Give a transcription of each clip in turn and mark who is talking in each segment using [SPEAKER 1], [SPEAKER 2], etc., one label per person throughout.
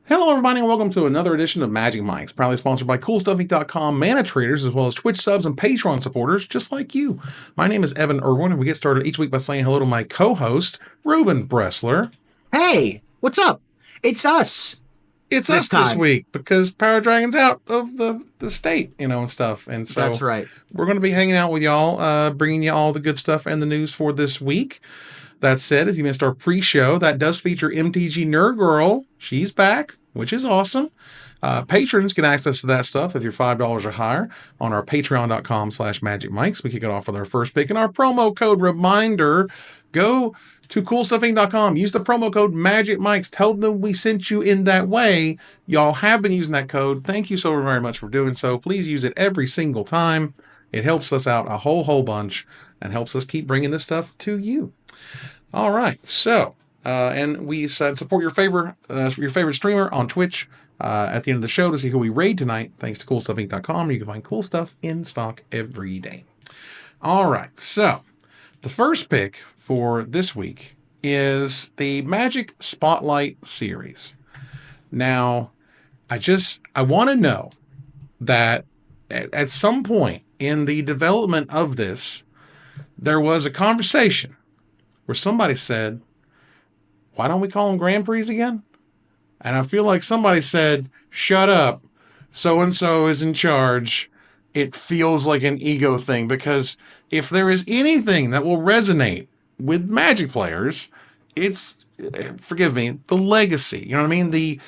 [SPEAKER 1] Hello, everybody, and welcome to another edition of Magic Mics, proudly sponsored by CoolStuffInc.com, mana traders, as well as Twitch subs and Patreon supporters, just like you. My name is Evan Irwin, and we get started each week by saying hello to my co-host, Ruben Bressler.
[SPEAKER 2] Hey, what's up? It's us.
[SPEAKER 1] It's us this week, because Power Dragon's out of the state, and stuff. And so
[SPEAKER 2] that's right.
[SPEAKER 1] We're going to be hanging out with y'all, bringing you all the good stuff and the news for this week. That said, if you missed our pre-show, that does feature MTG Nerd Girl. She's back, which is awesome. Patrons get access to that stuff if you're $5 or higher on our patreon.com/magicmics. We kick it off with our first pick. And our promo code reminder, go to coolstuffinc.com. Use the promo code MagicMics. Tell them we sent you in that way. Y'all have been using that code. Thank you so very much for doing so. Please use it every single time. It helps us out a whole bunch and helps us keep bringing this stuff to you. All right, so and we said support your favorite streamer on Twitch at the end of the show to see who we raid tonight. Thanks to CoolStuffInc.com, you can find cool stuff in stock every day. All right, so the first pick for this week is the Magic Spotlight series. Now, I want to know that at some point in the development of this, there was a conversation where somebody said, why don't we call them Grand Prix again? And I feel like somebody said, shut up, so-and-so is in charge. It feels like an ego thing, because if there is anything that will resonate with Magic players, it's, forgive me, the legacy. You know what I mean?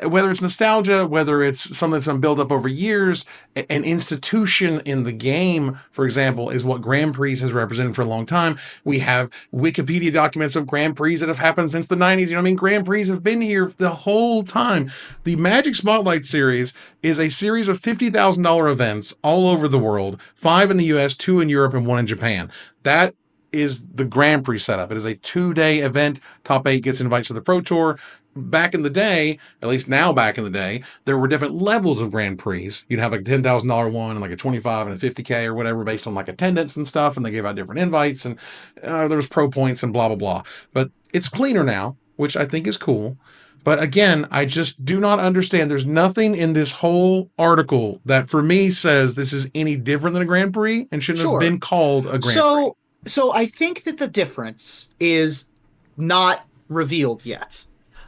[SPEAKER 1] Whether it's nostalgia, whether it's something that's been built up over years, an institution in the game, for example, is what Grand Prix has represented for a long time. We have Wikipedia documents of Grand Prix that have happened since the 90s. You know what I mean? Grand Prix have been here the whole time. The Magic Spotlight series is a series of $50,000 events all over the world, 5 in the US, 2 in Europe, and 1 in Japan. That is the Grand Prix setup. It is a 2-day event. Top 8 gets invited to the Pro Tour. Back in the day, at least now back in the day, there were different levels of Grand Prix. You'd have like a $10,000 one and like a 25 and a 50K or whatever based on like attendance and stuff, and they gave out different invites, and there was pro points and blah, blah, blah. But it's cleaner now, which I think is cool. But again, I just do not understand. There's nothing in this whole article that for me says this is any different than a Grand Prix and shouldn't have been called a Grand Prix.
[SPEAKER 2] So I think that the difference is not revealed yet.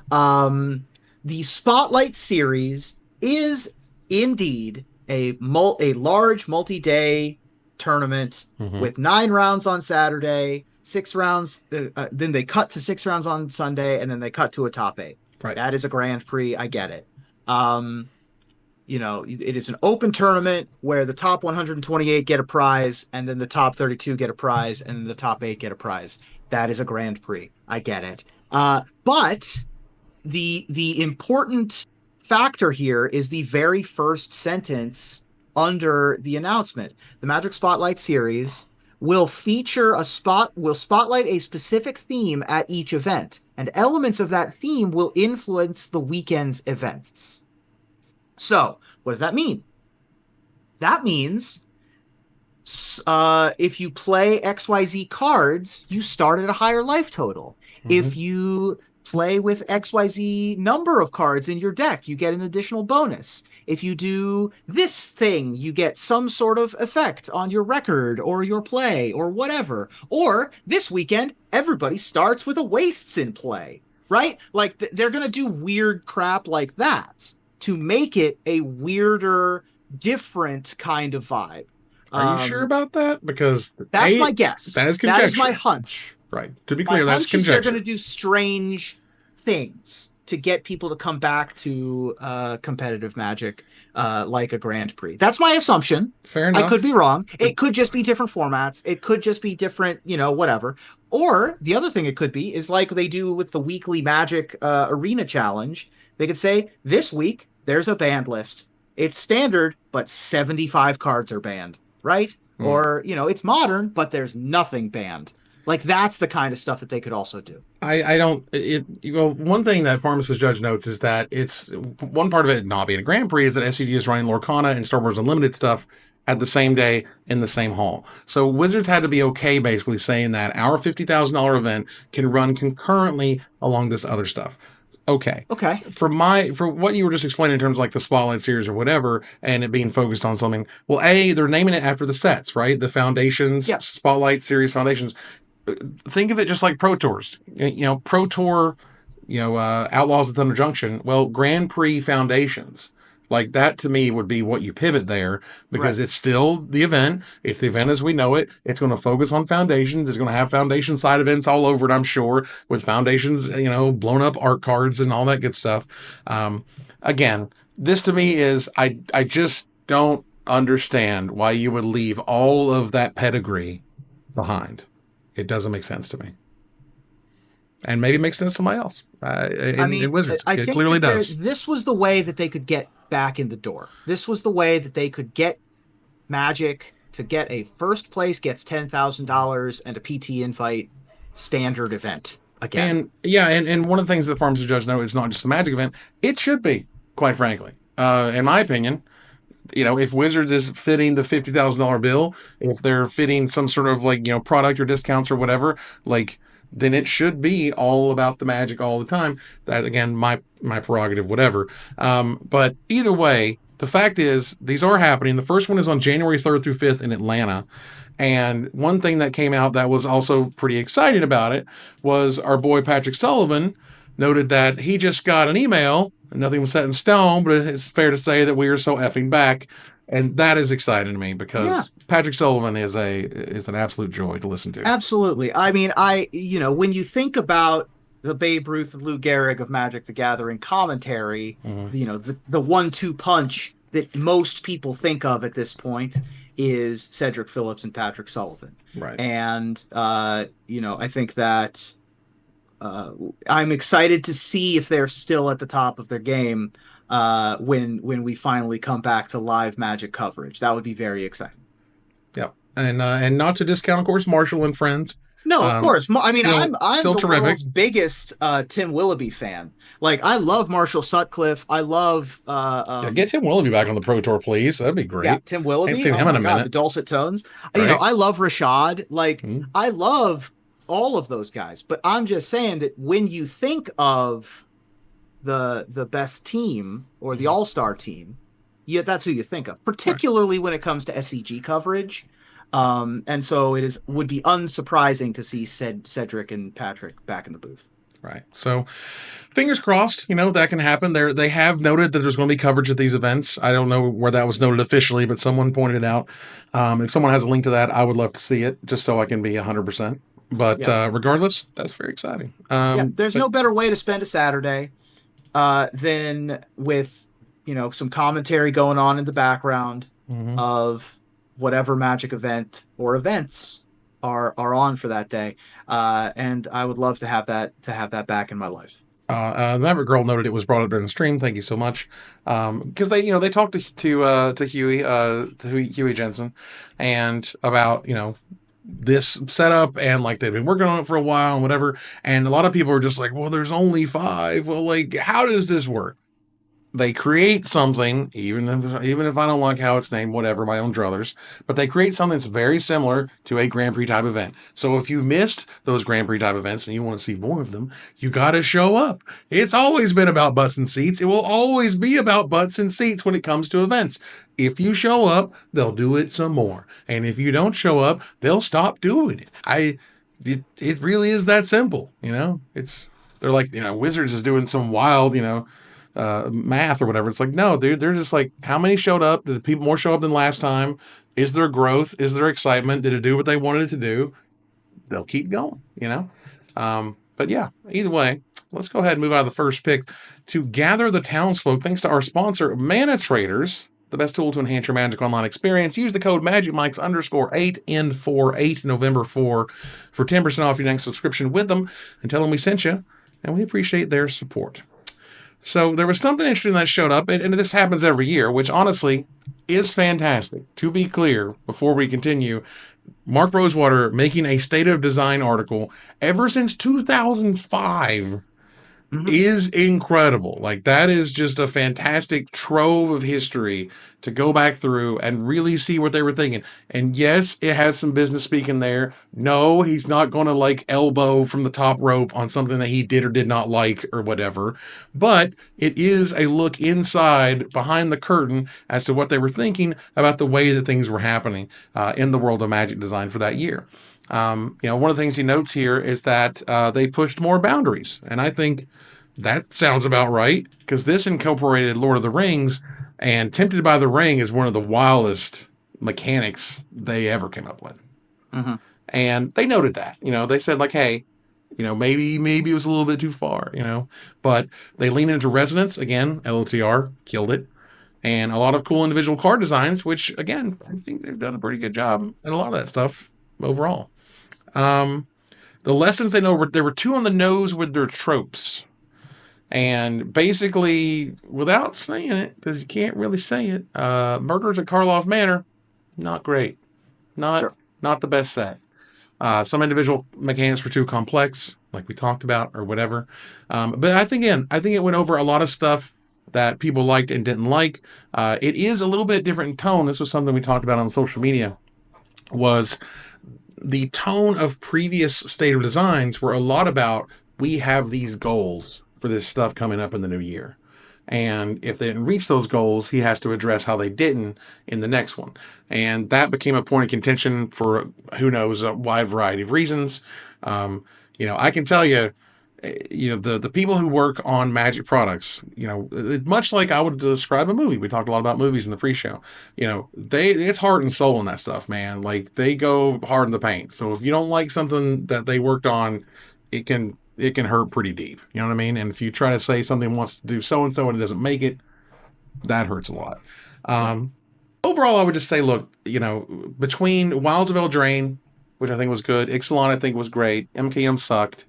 [SPEAKER 2] The Spotlight series is indeed a large multi-day tournament with 9 rounds on Saturday, 6 rounds, then they cut to 6 rounds on Sunday, and then they cut to a top 8.
[SPEAKER 1] Right.
[SPEAKER 2] That is a Grand Prix. I get it. It is an open tournament where the top 128 get a prize, and then the top 32 get a prize, and then the top 8 get a prize. That is a Grand Prix. I get it. But the important factor here is the very first sentence under the announcement. The Magic Spotlight series will spotlight a specific theme at each event, and elements of that theme will influence the weekend's events. So, what does that mean? That means if you play XYZ cards, you start at a higher life total. If you play with XYZ number of cards in your deck, you get an additional bonus. If you do this thing, you get some sort of effect on your record or your play or whatever. Or this weekend, everybody starts with a wastes in play, right? Like they're going to do weird crap like that to make it a weirder, different kind of vibe.
[SPEAKER 1] Are you sure about that? Because
[SPEAKER 2] that's my guess.
[SPEAKER 1] That is conjecture.
[SPEAKER 2] That is my hunch.
[SPEAKER 1] Right. To be clear, that's conjecture.
[SPEAKER 2] They're going to do strange things to get people to come back to competitive Magic like a Grand Prix. That's my assumption.
[SPEAKER 1] Fair enough.
[SPEAKER 2] I could be wrong. It could just be different formats. It could just be different, whatever. Or the other thing it could be is like they do with the weekly Magic Arena Challenge. They could say, this week, there's a banned list. It's standard, but 75 cards are banned, right? Or, it's modern, but there's nothing banned. Like, that's the kind of stuff that they could also do.
[SPEAKER 1] One thing that Pharmacist Judge notes is that it's one part of it not being a Grand Prix is that SCG is running Lorcana and Star Wars Unlimited stuff at the same day in the same hall. So Wizards had to be okay basically saying that our $50,000 event can run concurrently along this other stuff. Okay.
[SPEAKER 2] Okay.
[SPEAKER 1] For what you were just explaining in terms of like the Spotlight series or whatever, and it being focused on something, well, they're naming it after the sets, right? The Foundations,
[SPEAKER 2] Yeah.
[SPEAKER 1] Spotlight series Foundations. Think of it just like Pro Tours. Pro Tour, Outlaws of Thunder Junction. Well, Grand Prix Foundations. Like that to me would be what you pivot there because
[SPEAKER 2] Right.
[SPEAKER 1] it's still the event. It's the event as we know it. It's going to focus on foundations. It's going to have foundation side events all over it, I'm sure, with foundations, blown up art cards and all that good stuff. Again, this to me is I just don't understand why you would leave all of that pedigree behind. It doesn't make sense to me. And maybe it makes sense to somebody else
[SPEAKER 2] I
[SPEAKER 1] in
[SPEAKER 2] mean,
[SPEAKER 1] Wizards.
[SPEAKER 2] I
[SPEAKER 1] It
[SPEAKER 2] think
[SPEAKER 1] clearly
[SPEAKER 2] that
[SPEAKER 1] does.
[SPEAKER 2] this was the way that they could get back in the door. This was the way that they could get Magic to get a first place gets $10,000 and a PT invite standard event again.
[SPEAKER 1] And yeah, and one of the things that Farms of Judge know it's not just a Magic event. It should be, quite frankly. In my opinion, if Wizards is fitting the $50,000 bill, if they're fitting some sort of like, product or discounts or whatever, like, then it should be all about the Magic all the time. That again, my prerogative, whatever. But either way, the fact is these are happening. The first one is on January 3rd through 5th in Atlanta. And one thing that came out that was also pretty exciting about it was our boy Patrick Sullivan noted that he just got an email. Nothing was set in stone, but it's fair to say that we are so effing back, and that is exciting to me
[SPEAKER 2] Yeah,
[SPEAKER 1] because Patrick Sullivan is an absolute joy to listen to.
[SPEAKER 2] absolutely. I mean, when you think about the Babe Ruth and Lou Gehrig of Magic the Gathering commentary,
[SPEAKER 1] Mm-hmm.
[SPEAKER 2] the 1-2 punch that most people think of at this point is Cedric Phillips and Patrick Sullivan.
[SPEAKER 1] Right.
[SPEAKER 2] And I think that I'm excited to see if they're still at the top of their game when we finally come back to live Magic coverage. That would be very exciting.
[SPEAKER 1] Yep. And not to discount, of course, Marshall and friends.
[SPEAKER 2] No, of course. I mean,
[SPEAKER 1] Still
[SPEAKER 2] I'm
[SPEAKER 1] still
[SPEAKER 2] the
[SPEAKER 1] terrific.
[SPEAKER 2] world's biggest Tim Willoughby fan. Like, I love Marshall Sutcliffe. I love
[SPEAKER 1] Yeah, get Tim Willoughby back on the Pro Tour, please. That'd be
[SPEAKER 2] yeah,
[SPEAKER 1] great.
[SPEAKER 2] Tim
[SPEAKER 1] Ain't
[SPEAKER 2] Willoughby.
[SPEAKER 1] seen
[SPEAKER 2] Oh
[SPEAKER 1] him in
[SPEAKER 2] my
[SPEAKER 1] a
[SPEAKER 2] God, the
[SPEAKER 1] minute.
[SPEAKER 2] dulcet tones.
[SPEAKER 1] Right.
[SPEAKER 2] I love Rashad. Like,
[SPEAKER 1] Mm-hmm.
[SPEAKER 2] I love all of those guys. But I'm just saying that when you think of the best team or the all-star team, yeah, that's who you think of, particularly when it comes to SCG coverage. And so would be unsurprising to see Cedric and Patrick back in the booth.
[SPEAKER 1] Right. So fingers crossed, that can happen. They have noted that there's going to be coverage at these events. I don't know where that was noted officially, but someone pointed it out. If someone has a link to that, I would love to see it just so I can be 100%. But
[SPEAKER 2] Yeah.
[SPEAKER 1] Regardless, that's very exciting.
[SPEAKER 2] There's no better way to spend a Saturday than with, some commentary going on in the background
[SPEAKER 1] Mhm.
[SPEAKER 2] of whatever Magic event or events are on for that day. And I would love to have that back in my life.
[SPEAKER 1] The Maverick Girl noted it was brought up during the stream. Thank you so much. Because they talked to Huey Jensen, and about this setup and like they've been working on it for a while and whatever. And a lot of people are just like, well, there's only 5. Well, like, how does this work? They create something, even if I don't like how it's named, whatever, my own druthers, but they create something that's very similar to a Grand Prix type event. So if you missed those Grand Prix type events and you want to see more of them, you got to show up. It's always been about butts and seats. It will always be about butts and seats when it comes to events. If you show up, they'll do it some more. And if you don't show up, they'll stop doing it. It really is that simple, they're like, Wizards is doing some wild, math or whatever. It's like, no, dude, they're just like, how many showed up? Did people more show up than last time? Is there growth? Is there excitement? Did it do what they wanted it to do? They'll keep going. But yeah, either way, let's go ahead and move out of the first pick to gather the townsfolk. Thanks to our sponsor, Mana Traders, the best tool to enhance your Magic Online experience. Use the code MagicMikes_8 in 48 November 4 for 10% off your next subscription with them, and tell them we sent you, and we appreciate their support. So there was something interesting that showed up, and this happens every year, which honestly is fantastic. To be clear, before we continue, Mark Rosewater making a State of Design article ever since 2005
[SPEAKER 2] Hmm.
[SPEAKER 1] is incredible. Like that is just a fantastic trove of history to go back through and really see what they were thinking. And yes, it has some business speaking there. No, he's not going to like elbow from the top rope on something that he did or did not like or whatever. But it is a look inside behind the curtain as to what they were thinking about the way that things were happening in the world of magic design for that year. One of the things he notes here is that they pushed more boundaries. And I think that sounds about right because this incorporated Lord of the Rings, and Tempted by the Ring is one of the wildest mechanics they ever came up with.
[SPEAKER 2] Hmm.
[SPEAKER 1] And they noted that, they said like, hey, maybe it was a little bit too far, but they lean into resonance again. LOTR killed it, and a lot of cool individual card designs, which again, I think they've done a pretty good job at a lot of that stuff overall. Um, the lessons they know were there were too on the nose with their tropes. And basically, without saying it, because you can't really say it, Murders at Karloff Manor, not great. Not
[SPEAKER 2] Sure.
[SPEAKER 1] not the best set. Some individual mechanics were too complex, like we talked about, or whatever. But I think it went over a lot of stuff that people liked and didn't like. It is a little bit different in tone. This was something we talked about on social media. Was the tone of previous state of designs were a lot about we have these goals for this stuff coming up in the new year. And if they didn't reach those goals, he has to address how they didn't in the next one. And that became a point of contention for who knows a wide variety of reasons. I can tell you, the people who work on magic products, much like I would describe a movie. We talked a lot about movies in the pre-show. It's heart and soul in that stuff, man. Like they go hard in the paint. So if you don't like something that they worked on, it can hurt pretty deep. You know what I mean? And if you try to say something wants to do so and so and it doesn't make it, that hurts a lot.
[SPEAKER 2] Yeah.
[SPEAKER 1] Um, Overall, I would just say, look, between Wilds of Eldraine, which I think was good, Ixalan I think was great, MKM sucked.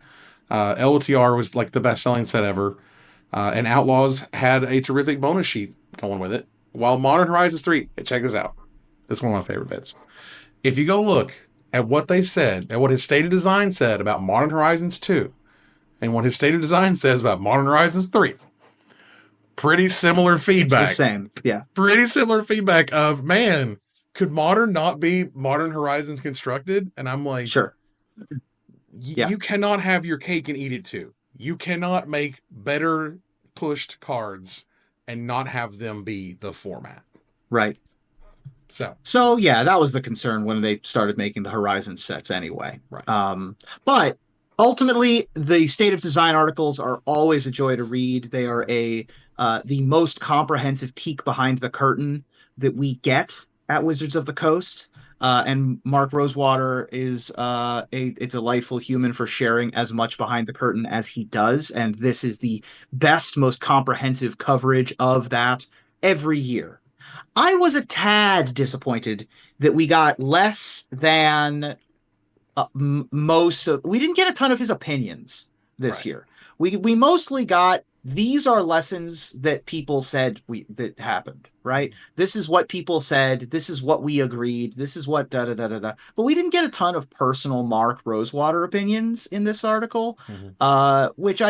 [SPEAKER 1] LOTR was like the best selling set ever. And Outlaws had a terrific bonus sheet going with it. While Modern Horizons 3, check this out. This is one of my favorite bits. If you go look at what they said, at what his state of design said about Modern Horizons 2, and what his state of design says about Modern Horizons 3, pretty similar
[SPEAKER 2] It's the
[SPEAKER 1] feedback.
[SPEAKER 2] same. Yeah.
[SPEAKER 1] Pretty similar feedback of, man, could Modern not be Modern Horizons constructed? And I'm like,
[SPEAKER 2] Sure. Yeah.
[SPEAKER 1] you cannot have your cake and eat it too. You cannot make better pushed cards and not have them be the format.
[SPEAKER 2] Right.
[SPEAKER 1] So,
[SPEAKER 2] So yeah, that was the concern when they started making the Horizon sets anyway.
[SPEAKER 1] right.
[SPEAKER 2] But ultimately, the state of design articles are always a joy to read. They are the most comprehensive peek behind the curtain that we get at Wizards of the Coast. And Mark Rosewater is a delightful human for sharing as much behind the curtain as he does. And this is the best, most comprehensive coverage of that every year. I was a tad disappointed that we got less than most of. We didn't get a ton of his opinions this
[SPEAKER 1] Right.
[SPEAKER 2] year. We mostly got these are lessons that people said that happened, right? This is what people said. This is what we agreed. This is what da da da da da. But we didn't get a ton of personal Mark Rosewater opinions in this article,
[SPEAKER 1] Mm-hmm.
[SPEAKER 2] which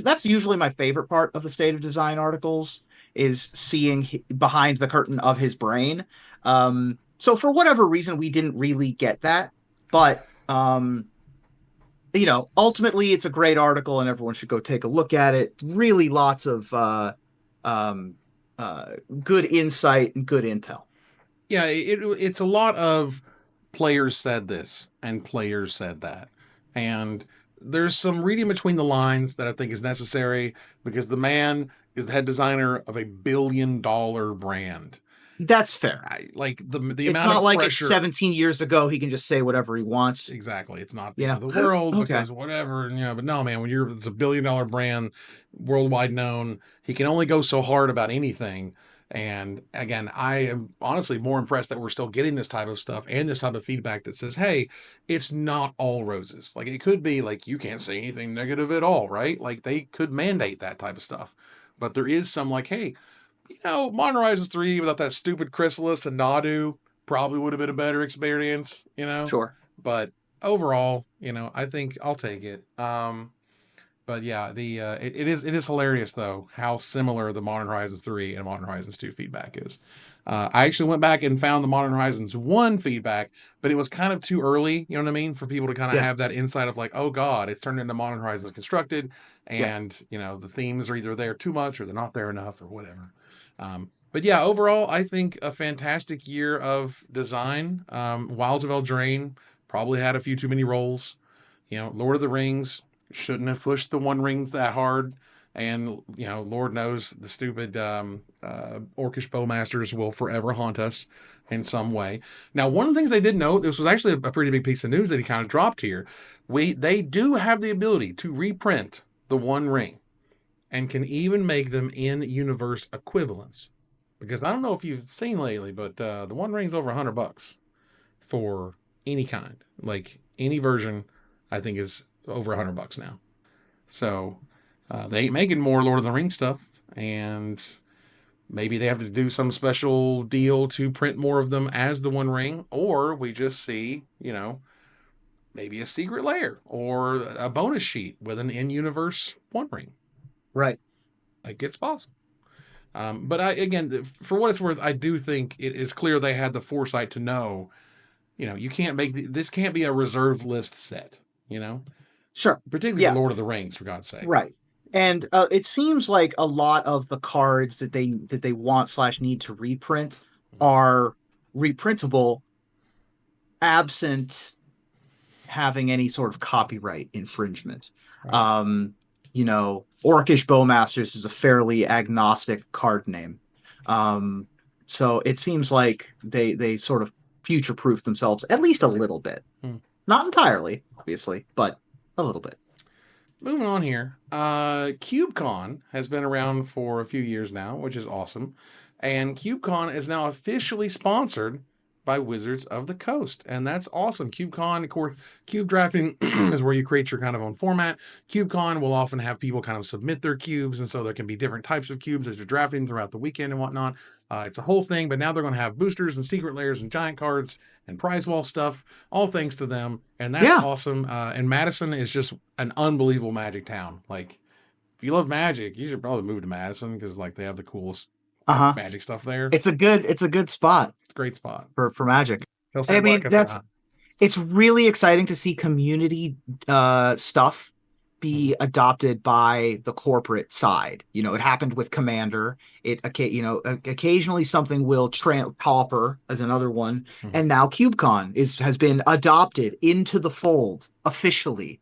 [SPEAKER 2] that's usually my favorite part of the State of Design articles is seeing behind the curtain of his brain. So for whatever reason, we didn't really get that, but ultimately it's a great article and everyone should go take a look at it. Really lots of um, good insight and good intel.
[SPEAKER 1] Yeah, it's a lot of players said this and players said that. And there's some reading between the lines that I think is necessary because the man is the head designer of $1 billion brand.
[SPEAKER 2] That's fair.
[SPEAKER 1] Like the
[SPEAKER 2] It's
[SPEAKER 1] amount
[SPEAKER 2] not
[SPEAKER 1] of
[SPEAKER 2] like it's
[SPEAKER 1] pressure.
[SPEAKER 2] 17 years ago. He can just say whatever he wants.
[SPEAKER 1] Exactly. It's not the end
[SPEAKER 2] Yeah.
[SPEAKER 1] of the world
[SPEAKER 2] Okay.
[SPEAKER 1] because whatever, but no, man, when it's $1 billion brand, worldwide known, he can only go so hard about anything. And again, I am honestly more impressed that we're still getting this type of stuff and this type of feedback that says, hey, it's not all roses. Like it could be like, you can't say anything negative at all, right? Like they could mandate that type of stuff. But there is some like, hey, Modern Horizons 3 without that stupid Chrysalis and Nadu probably would have been a better experience.
[SPEAKER 2] Sure.
[SPEAKER 1] But overall, I think I'll take it. But yeah, it is hilarious though how similar the Modern Horizons 3 and Modern Horizons 2 feedback is. I actually went back and found the Modern Horizons 1 feedback, but it was kind of too early, you know what I mean, for people to kind of
[SPEAKER 2] Yeah,
[SPEAKER 1] have that insight of like, oh god, it's turned into Modern Horizons Constructed,
[SPEAKER 2] yeah,
[SPEAKER 1] and the themes are either there too much or they're not there enough or whatever. But yeah, overall, I think a fantastic year of design. Wilds of Eldraine probably had a few too many rolls. Lord of the Rings shouldn't have pushed the One Rings that hard. And, Lord knows the stupid Orcish Bowmasters will forever haunt us in some way. Now, one of the things they did note, this was actually a pretty big piece of news that he kind of dropped here. They do have the ability to reprint the One Ring and can even make them in universe equivalents. Because I don't know if you've seen lately, but the One Ring's over $100 for any kind. Like any version, I think is over $100 now. So they ain't making more Lord of the Rings stuff, and maybe they have to do some special deal to print more of them as the One Ring, or we just see, maybe a secret lair or a bonus sheet with an in-universe One Ring.
[SPEAKER 2] right.
[SPEAKER 1] Like it's possible. But again, for what it's worth, I do think it is clear they had the foresight to know, you can't this can't be a reserved list set,
[SPEAKER 2] Sure.
[SPEAKER 1] particularly for
[SPEAKER 2] Yeah,
[SPEAKER 1] Lord of the Rings, for God's sake.
[SPEAKER 2] right. And it seems like a lot of the cards that they want slash need to reprint are reprintable absent having any sort of copyright infringement.
[SPEAKER 1] Right.
[SPEAKER 2] Um, Orcish Bowmasters is a fairly agnostic card name. Um, so it seems like they sort of future-proof themselves at least a little bit.
[SPEAKER 1] Hmm.
[SPEAKER 2] Not entirely, obviously, but a little bit.
[SPEAKER 1] Moving on here. Cubecon has been around for a few years now, which is awesome. And Cubecon is now officially sponsored by Wizards of the Coast. And that's awesome. Cubecon, of course, cube drafting is where you create your kind of own format. Cubecon will often have people kind of submit their cubes. And so there can be different types of cubes as you're drafting throughout the weekend and whatnot. It's a whole thing, but now they're going to have boosters and secret layers and giant cards and prize wall stuff, all thanks to them. And that's
[SPEAKER 2] Yeah.
[SPEAKER 1] awesome. And Madison is just an unbelievable Magic town. Like, if you love Magic, you should probably move to Madison because like they have the coolest
[SPEAKER 2] Uh-huh.
[SPEAKER 1] Magic stuff there.
[SPEAKER 2] It's a good spot
[SPEAKER 1] It's a great spot.
[SPEAKER 2] for Magic.
[SPEAKER 1] He'll
[SPEAKER 2] I
[SPEAKER 1] say
[SPEAKER 2] mean,
[SPEAKER 1] Black. I say hi.
[SPEAKER 2] it's really exciting to see community stuff be adopted by the corporate side. It happened with Commander. Occasionally something will Copper as another one,
[SPEAKER 1] Mhm.
[SPEAKER 2] and now CubeCon has been adopted into the fold officially,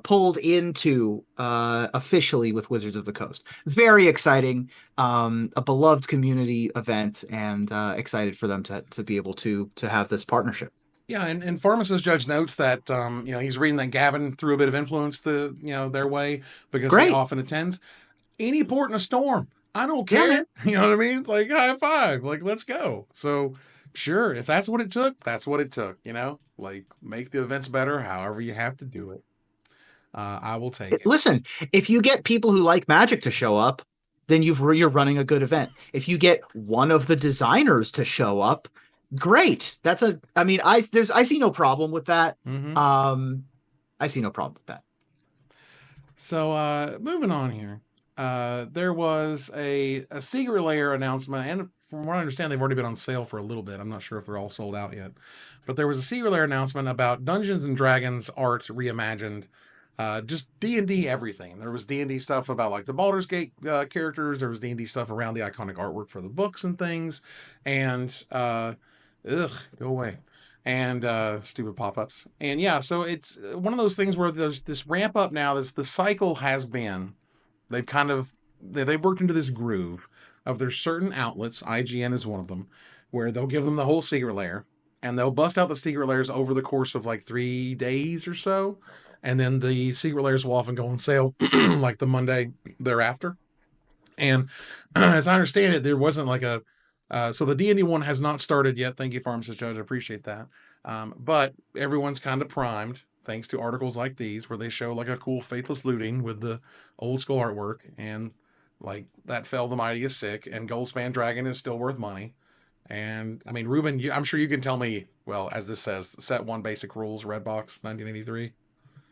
[SPEAKER 2] pulled into officially with Wizards of the Coast. Very exciting, a beloved community event, and excited for them to be able to have this partnership.
[SPEAKER 1] Yeah, and Pharmacist Judge notes that he's reading that Gavin threw a bit of influence their way because he
[SPEAKER 2] Great.
[SPEAKER 1] often attends any port in a storm. I don't
[SPEAKER 2] Yeah,
[SPEAKER 1] care.
[SPEAKER 2] man.
[SPEAKER 1] You know what I mean? Like high five. Like let's go. So sure, if that's what it took, that's what it took. Like make the events better, however you have to do it. I will take it.
[SPEAKER 2] Listen, if you get people who like Magic to show up, then you're running a good event. If you get one of the designers to show up, great. I see no problem with that.
[SPEAKER 1] Mm-hmm.
[SPEAKER 2] I see no problem with that.
[SPEAKER 1] So moving on here. There was a Secret Lair announcement, and from what I understand, they've already been on sale for a little bit. I'm not sure if they're all sold out yet, but there was a Secret Lair announcement about Dungeons and Dragons art reimagined. Just D&D everything. There was D&D stuff about like the Baldur's Gate characters. There was D&D stuff around the iconic artwork for the books and things. And go away. And stupid pop-ups. And yeah, so it's one of those things where there's this ramp up now. The cycle has been. They've kind of they've worked into this groove of there's certain outlets. IGN is one of them, where they'll give them the whole secret layer, and they'll bust out the secret layers over the course of like 3 days or so, and then the secret layers will often go on sale like the Monday thereafter. And as I understand it, there wasn't like a so the D&D one has not started yet. Thank you, Pharmacist Judge. I appreciate that. But everyone's kind of primed thanks to articles like these where they show like a cool faithless looting with the old school artwork, and like that fell the mighty is sick, and Goldspan Dragon is still worth money. And I mean, Ruben, I'm sure you can tell me. Well, as this says, set one basic rules, Redbox, 1983.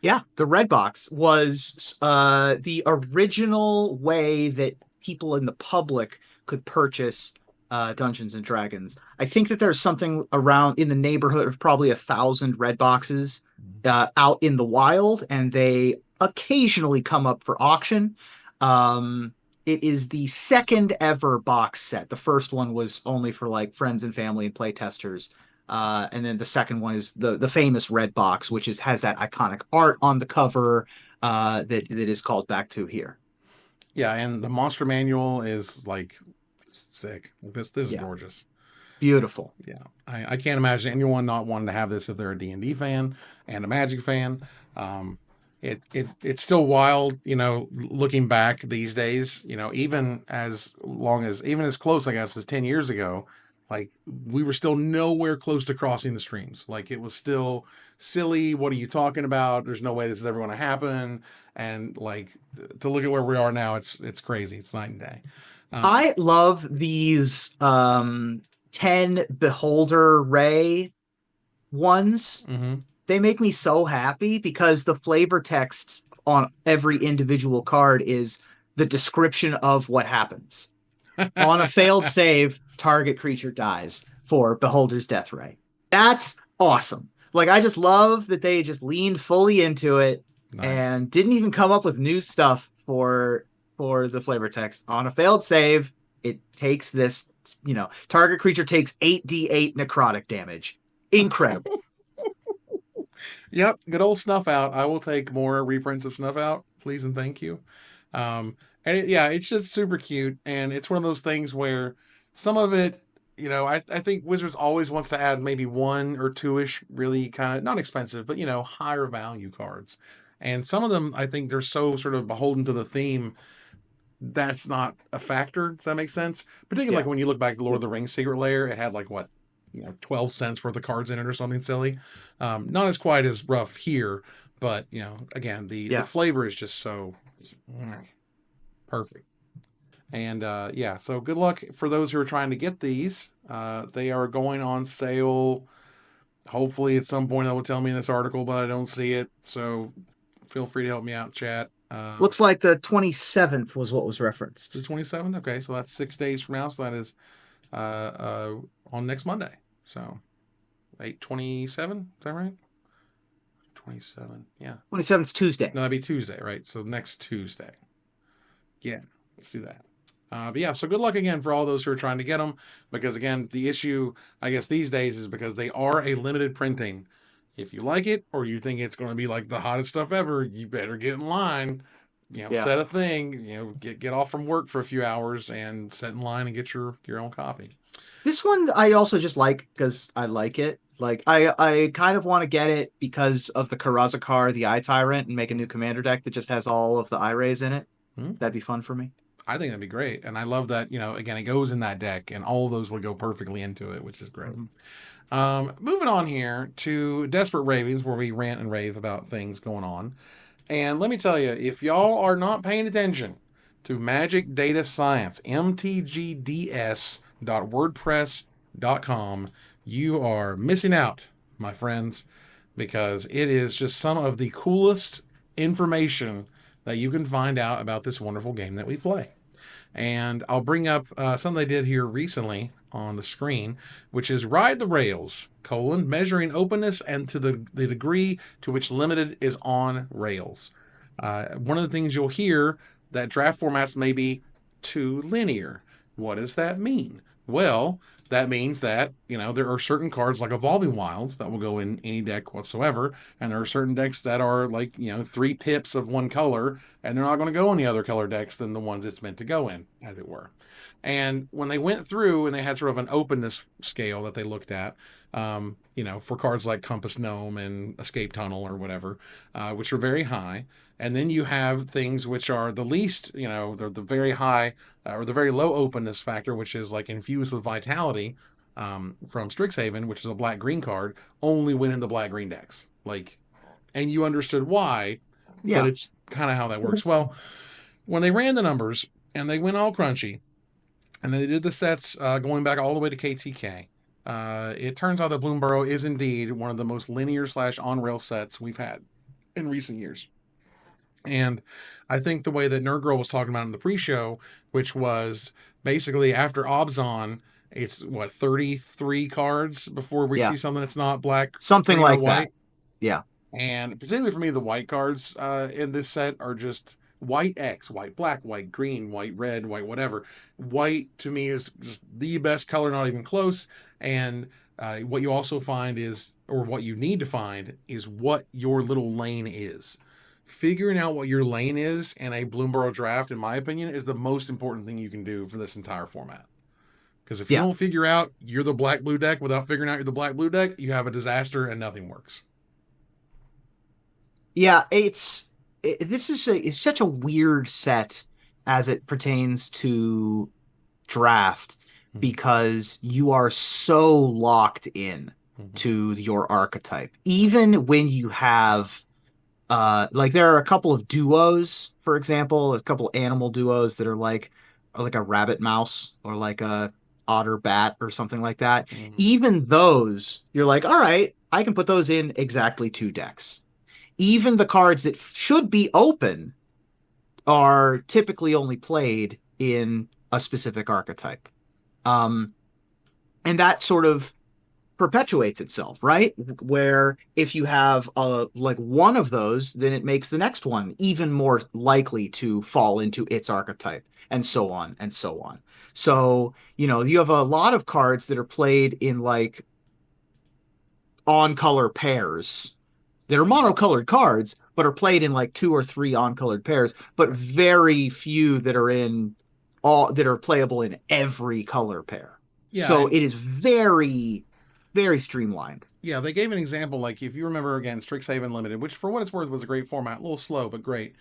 [SPEAKER 2] Yeah, the red box was the original way that people in the public could purchase Dungeons and Dragons. I think that there's something around in the neighborhood of probably 1,000 red boxes out in the wild, and they occasionally come up for auction. Um, it is the second ever box set. The first one was only for like friends and family and play testers. And then the second one is the famous red box, which is has that iconic art on the cover that is called back to here.
[SPEAKER 1] Yeah, and the monster manual is like sick. This is
[SPEAKER 2] Yeah,
[SPEAKER 1] gorgeous.
[SPEAKER 2] beautiful.
[SPEAKER 1] Yeah, I can't imagine anyone not wanting to have this if they're a D&D fan and a Magic fan. Um, it's still wild, looking back these days, even as long as, even as close, I guess, as 10 years ago, like we were still nowhere close to crossing the streams. Like it was still silly. What are you talking about? There's no way this is ever going to happen. And like to look at where we are now, it's crazy. It's night and day. Um,
[SPEAKER 2] I love these 10 Beholder Ray ones.
[SPEAKER 1] mhm.
[SPEAKER 2] They make me so happy because the flavor text on every individual card is the description of what happens. On a failed save, target creature dies for Beholder's Death Ray. That's awesome. Like I just love that they just leaned fully into it
[SPEAKER 1] Nice.
[SPEAKER 2] and didn't even come up with new stuff for the flavor text. On a failed save, it takes this, target creature takes 8d8 necrotic damage. Incredible.
[SPEAKER 1] Yep, good old Snuff Out. I will take more reprints of Snuff Out, please and thank you. Yeah, it's just super cute, and it's one of those things where some of it, I think Wizards always wants to add maybe one or two ish, really kind of not expensive, but higher value cards. And some of them, I think they're so sort of beholden to the theme that's not a factor. Does that make sense? Particularly like
[SPEAKER 2] Yeah.
[SPEAKER 1] when you look back at Lord of the Rings Secret Lair, it had like what, 12 cents worth of cards in it or something silly. Not as quite as rough here, but again, the
[SPEAKER 2] Yeah.
[SPEAKER 1] flavor is just so perfect. And yeah, so good luck for those who are trying to get these. They are going on sale. Hopefully, at some point, they will tell me in this article, but I don't see it. So feel free to help me out, chat.
[SPEAKER 2] Looks like the 27th was what was
[SPEAKER 1] The
[SPEAKER 2] referenced.
[SPEAKER 1] 27th. Okay, so that's 6 days from now. So that is uh, uh, on next Monday. So 8/27. Is that right? 27. Yeah.
[SPEAKER 2] 27th Tuesday.
[SPEAKER 1] No, that'd be Tuesday, right? So next Tuesday. Yeah, let's do that. But yeah, so good luck again for all those who are trying to get them. Because again, the issue, I guess, these days is because they are a limited printing. If you like it or you think it's going to be like the hottest stuff ever, you better get in line.
[SPEAKER 2] Yeah.
[SPEAKER 1] Set a thing. Get off from work for a few hours and set in line and get your own copy.
[SPEAKER 2] This one I also just like because I like it. Like I kind of want to get it because of the Karazakar, the Eye Tyrant, and make a new commander deck that just has all of the eye rays in it.
[SPEAKER 1] Hmm?
[SPEAKER 2] That'd be fun for me.
[SPEAKER 1] I think that'd be great. And I love that, again, it goes in that deck and all of those would go perfectly into it, which is great.
[SPEAKER 2] Mhm.
[SPEAKER 1] Moving on here to Desperate Ravings, where we rant and rave about things going on. And let me tell you, if y'all are not paying attention to Magic Data Science, mtgds.wordpress.com, you are missing out, my friends, because it is just some of the coolest information that you can find out about this wonderful game that we play. And I'll bring up something they did here recently on the screen, which is Ride the Rails, measuring openness and to the degree to which limited is on rails. One of the things you'll hear that draft formats may be too linear. What does that mean? Well, that means that, there are certain cards like Evolving Wilds that will go in any deck whatsoever. And there are certain decks that are like, 3 pips of one color, and they're not going to go in the other color decks than the ones it's meant to go in, as it were. And when they went through and they had sort of an openness scale that they looked at, for cards like Compass Gnome and Escape Tunnel or whatever, which are very high. And then you have things which are the least, they're the very high or the very low openness factor, which is like Infused with Vitality from Strixhaven, which is a black green card, only win in the black green decks. Like, and you understood why, but
[SPEAKER 2] Yeah.
[SPEAKER 1] it's kind of how that works. Well, when they ran the numbers and they went all crunchy, and they did the sets going back all the way to KTK. It turns out that Bloomburrow is indeed one of the most linear slash on rail sets we've had. in recent years. And I think the way that Nerd Girl was talking about in the pre-show, which was basically after Obzon, it's what 33 cards before we
[SPEAKER 2] Yeah,
[SPEAKER 1] see something that's not black,
[SPEAKER 2] something
[SPEAKER 1] green, or
[SPEAKER 2] like that.
[SPEAKER 1] white.
[SPEAKER 2] Yeah,
[SPEAKER 1] And particularly for me, the white cards in this set are just white X, white black, white green, white red, white whatever. White to me is just the best color, not even close. And what you also find is, or what you need to find, is what your little lane is. Figuring out what your lane is in a Bloomburrow draft, in my opinion, is the most important thing you can do for this entire format. Because if you
[SPEAKER 2] yeah,
[SPEAKER 1] don't figure out you're the black blue deck without figuring out you're the black blue deck, you have a disaster and nothing works.
[SPEAKER 2] yeah. This is it's such a weird set as it pertains to draft
[SPEAKER 1] Mm-hmm.
[SPEAKER 2] because you are so locked in
[SPEAKER 1] Mm-hmm.
[SPEAKER 2] to your archetype. Even when you have like there are a couple of duos, for example, a couple animal duos that are like a rabbit mouse or like a otter bat or something like that.
[SPEAKER 1] Mm-hmm.
[SPEAKER 2] Even those, you're like, all right, I can put those in exactly two decks. Even the cards that should be open are typically only played in a specific archetype. Um, and that sort of perpetuates itself, right? Where if you have like one of those, then it makes the next one even more likely to fall into its archetype, and so on and so on. So, you have a lot of cards that are played in like on color pairs that are monocolored cards, but are played in like two or three on-colored pairs, but very few that are in all that are playable in every color pair.
[SPEAKER 1] Yeah,
[SPEAKER 2] So
[SPEAKER 1] and
[SPEAKER 2] it is very, very streamlined.
[SPEAKER 1] yeah, they gave an example. Like if you remember again, Strixhaven Limited, which for what it's worth was a great format, a little slow but great.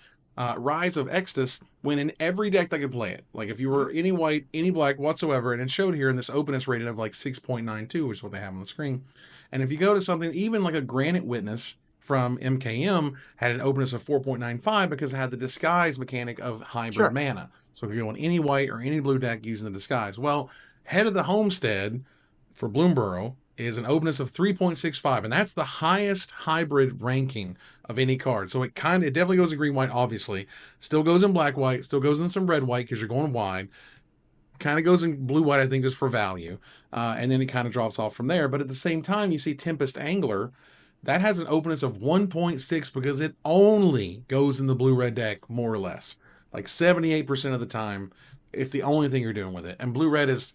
[SPEAKER 1] Rise of Extus went in every deck that could play it. Like if you were any white, any black whatsoever, and it showed here in this openness rating of like 6.92, which is what they have on the screen. And if you go to something even like a Granite Witness from MKM had an openness of 4.95 because it had the disguise mechanic of hybrid
[SPEAKER 2] Sure.
[SPEAKER 1] mana. So if you're going any white or any blue deck using the disguise, well, Head of the Homestead for Bloomburrow is an openness of 3.65, and that's the highest hybrid ranking of any card. So it definitely goes in green white, obviously. Still goes in black white, still goes in some red white because you're going wide. Kind of goes in blue white, I think, just for value. And then it kind of drops off from there. But at the same time, you see Tempest Angler. That has an openness of 1.6 because it only goes in the blue red deck, more or less. Like 78% of the time, it's the only thing you're doing with it. And blue red is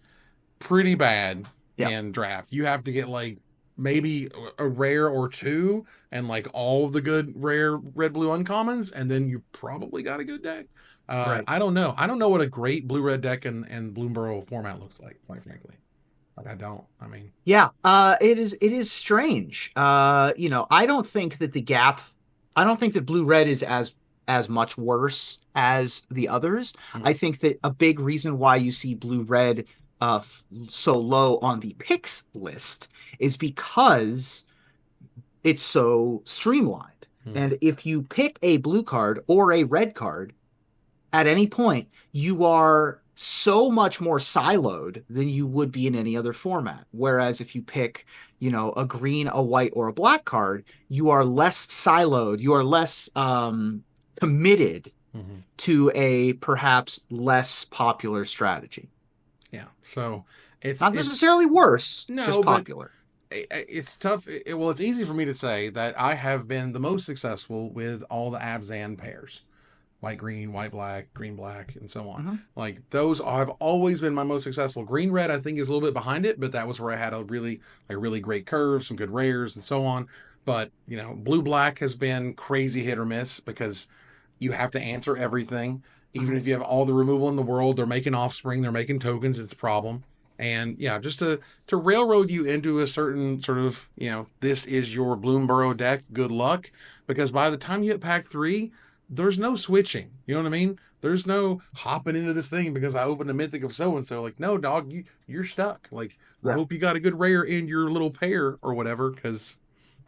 [SPEAKER 1] pretty bad
[SPEAKER 2] Yeah.
[SPEAKER 1] in draft. You have to get like maybe a rare or two and like all of the good rare red blue uncommons, and then you probably got a good deck.
[SPEAKER 2] Right.
[SPEAKER 1] I don't know. I don't know what a great blue red deck and Bloomburrow format looks like, quite frankly. Like I don't. I mean,
[SPEAKER 2] Yeah. It is strange. I don't think that blue red is as much worse as the others.
[SPEAKER 1] mm,
[SPEAKER 2] I think that a big reason why you see blue red so low on the picks list is because it's so streamlined.
[SPEAKER 1] mm,
[SPEAKER 2] And if you pick a blue card or a red card at any point, you are so much more siloed than you would be in any other format. Whereas if you pick, a green, a white, or a black card, you are less siloed, you are less committed
[SPEAKER 1] mhm.
[SPEAKER 2] to a perhaps less popular strategy.
[SPEAKER 1] Yeah. So it's
[SPEAKER 2] Not
[SPEAKER 1] it's
[SPEAKER 2] necessarily worse, just
[SPEAKER 1] no, but
[SPEAKER 2] popular.
[SPEAKER 1] it's tough. Well, it's easy for me to say that I have been the most successful with all the Abzan pairs, white green, white black, green black, and so on.
[SPEAKER 2] Mhm.
[SPEAKER 1] Like those have always been my most successful. Green red I think is a little bit behind it, but that was where I had a really great curve, some good rares, and so on. But blue black has been crazy hit or miss because you have to answer everything. Even
[SPEAKER 2] Mhm.
[SPEAKER 1] if you have all the removal in the world, they're making offspring, they're making tokens. It's a problem. And yeah, just to railroad you into a certain sort of this is your Bloomburrow deck. Good luck, because by the time you hit pack three, there's no switching. You know what I mean? There's no hopping into this thing because I opened a mythic of so and so. Like, no, dog, you're stuck. Like, I
[SPEAKER 2] Yeah.
[SPEAKER 1] hope you got a good rare in your little pair or whatever, because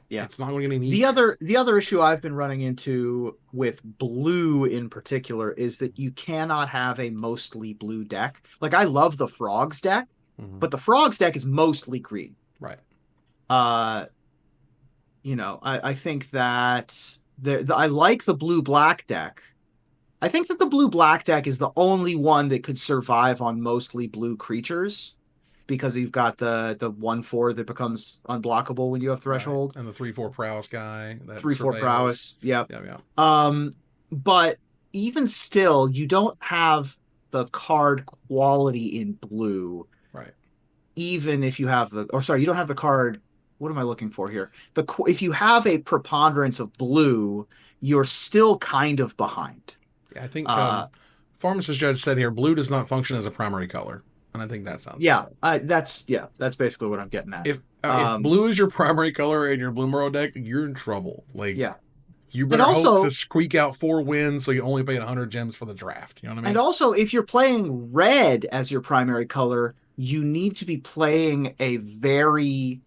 [SPEAKER 2] Yeah.
[SPEAKER 1] it's not going to get any
[SPEAKER 2] The
[SPEAKER 1] easier.
[SPEAKER 2] other the other issue I've been running into with blue in particular is that you cannot have a mostly blue deck. Like I love the frogs deck,
[SPEAKER 1] Mm-hmm.
[SPEAKER 2] but the frogs deck is mostly green.
[SPEAKER 1] Right.
[SPEAKER 2] Uh, I think that I like the blue-black deck. I think that the blue-black deck is the only one that could survive on mostly blue creatures because you've got the 1/4 that becomes unblockable when you have
[SPEAKER 1] Right.
[SPEAKER 2] Threshold.
[SPEAKER 1] And the 3/4 prowess guy that
[SPEAKER 2] 3/4
[SPEAKER 1] surveils.
[SPEAKER 2] prowess. Yep.
[SPEAKER 1] Yeah, yeah.
[SPEAKER 2] Um, but even still, you don't have the card quality in blue,
[SPEAKER 1] Right.
[SPEAKER 2] even if you have the, or sorry, you don't have the card. What am I looking for here? If you have a preponderance of blue, you're still kind of behind.
[SPEAKER 1] Yeah, I think
[SPEAKER 2] Uh,
[SPEAKER 1] Pharmacist Judge said here blue does not function as a primary color. And I think that sounds about
[SPEAKER 2] yeah,
[SPEAKER 1] right.
[SPEAKER 2] that's basically what I'm getting at.
[SPEAKER 1] If
[SPEAKER 2] Um,
[SPEAKER 1] blue is your primary color in your Bloomburrow deck, you're in trouble. Like
[SPEAKER 2] yeah,
[SPEAKER 1] you
[SPEAKER 2] and
[SPEAKER 1] better hope to
[SPEAKER 2] also
[SPEAKER 1] squeak out 4 wins so you only pay 100 gems for the draft. You know what I
[SPEAKER 2] And
[SPEAKER 1] mean?
[SPEAKER 2] also, if you're playing red as your primary color, you need to be playing a very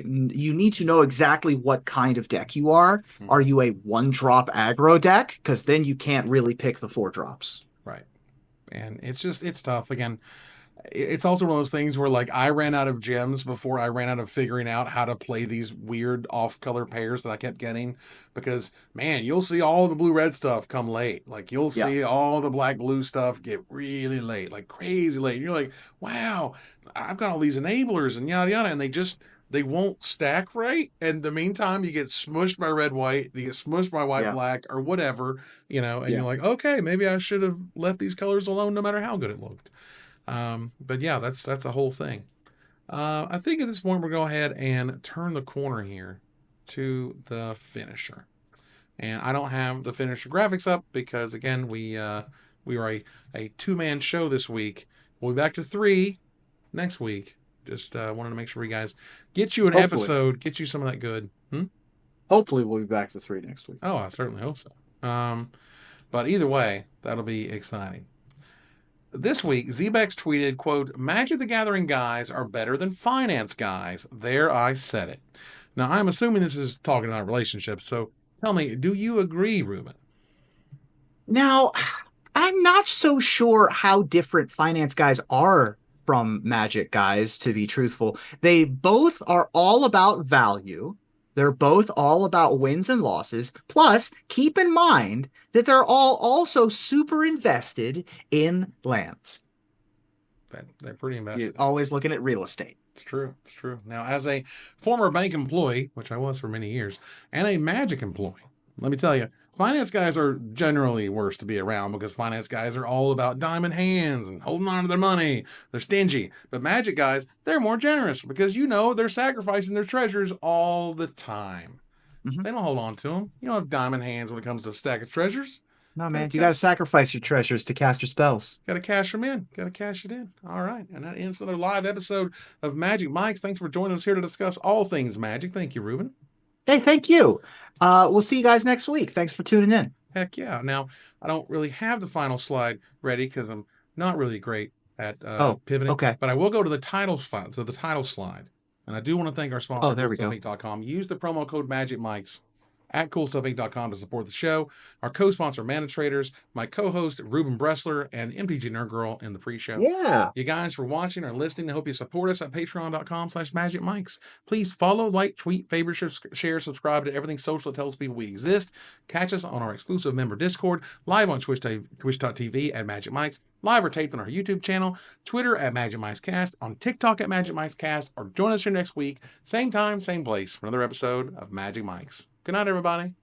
[SPEAKER 2] you need to know exactly what kind of deck you are.
[SPEAKER 1] Hmm.
[SPEAKER 2] Are you a one drop aggro deck? Because then you can't really pick the 4 drops.
[SPEAKER 1] Right. And it's tough. Again, it's also one of those things where like I ran out of gems before I ran out of figuring out how to play these weird off color pairs that I kept getting because man, you'll see all the blue red stuff come late. Like you'll
[SPEAKER 2] Yeah,
[SPEAKER 1] see all the black blue stuff get really late, like crazy late. And you're like, wow, I've got all these enablers and yada yada, and they won't stack right. And in the meantime, you get smushed by red white, you get smushed by white
[SPEAKER 2] yeah,
[SPEAKER 1] black or whatever, and
[SPEAKER 2] yeah.
[SPEAKER 1] you're like, okay, maybe I should have left these colors alone no matter how good it looked. But yeah, that's a whole thing. I think at this point we're going to go ahead and turn the corner here to the finisher. And I don't have the finisher graphics up because again we are a 2-man show this week. We'll be back to 3 next week. Just wanted to make sure you guys get you an
[SPEAKER 2] Hopefully,
[SPEAKER 1] episode, get you some of that good. Hmm?
[SPEAKER 2] hopefully we'll be back to 3 next week.
[SPEAKER 1] Oh, I certainly hope so. But either way, that'll be exciting. This week, ZBexx tweeted, quote, Magic the Gathering guys are better than finance guys. There, I said it. Now, I'm assuming this is talking about relationships, so tell me, do you agree, Ruben?
[SPEAKER 2] Now, I'm not so sure how different finance guys are from magic guys, to be truthful. They both are all about value. They're both all about wins and losses. Plus, keep in mind that they're all also super invested in lands.
[SPEAKER 1] They're pretty
[SPEAKER 2] You're
[SPEAKER 1] invested in it.
[SPEAKER 2] always looking at real estate.
[SPEAKER 1] It's true. It's true. Now, as a former bank employee, which I was for many years, and a magic employee, let me tell you, finance guys are generally worse to be around because finance guys are all about diamond hands and holding on to their money. They're stingy. But magic guys, they're more generous because they're sacrificing their treasures all the time.
[SPEAKER 2] Mhm.
[SPEAKER 1] They don't hold on to them. You don't have diamond hands when it comes to a stack of treasures.
[SPEAKER 2] No,
[SPEAKER 1] Gotta
[SPEAKER 2] man, you got to sacrifice your treasures to cast your spells.
[SPEAKER 1] Got to cash them in. Got to cash it in. All right. And that ends another live episode of Magic Mike's. Thanks for joining us here to discuss all things magic. Thank you, Ruben.
[SPEAKER 2] Hey, thank you. We'll see you guys next week. Thanks for tuning in.
[SPEAKER 1] Heck yeah. Now, I don't really have the final slide ready because I'm not really great at
[SPEAKER 2] Oh,
[SPEAKER 1] pivoting,
[SPEAKER 2] okay.
[SPEAKER 1] but I will go to the title slide. And I do want to thank our
[SPEAKER 2] Oh,
[SPEAKER 1] sponsor,
[SPEAKER 2] there we go.
[SPEAKER 1] CoolStuffInc.com. Use the promo code MagicMikes at CoolStuffInc.com to support the show. Our co-sponsor, Mana Traders, my co-host, Ruben Bressler, and MTG Nerd Girl in the pre-show.
[SPEAKER 2] Yeah.
[SPEAKER 1] You guys for watching or listening. I hope you support us at patreon.com/magicmikes. Please follow, like, tweet, favorite, share, subscribe to everything social that tells people we exist. Catch us on our exclusive member Discord, live on twitch.tv at Magic Mikes, live or taped on our YouTube channel, Twitter at Magic Mikes Cast, on TikTok at Magic Mikes Cast, or join us here next week, same time, same place, for another episode of Magic Mikes. Good night, everybody.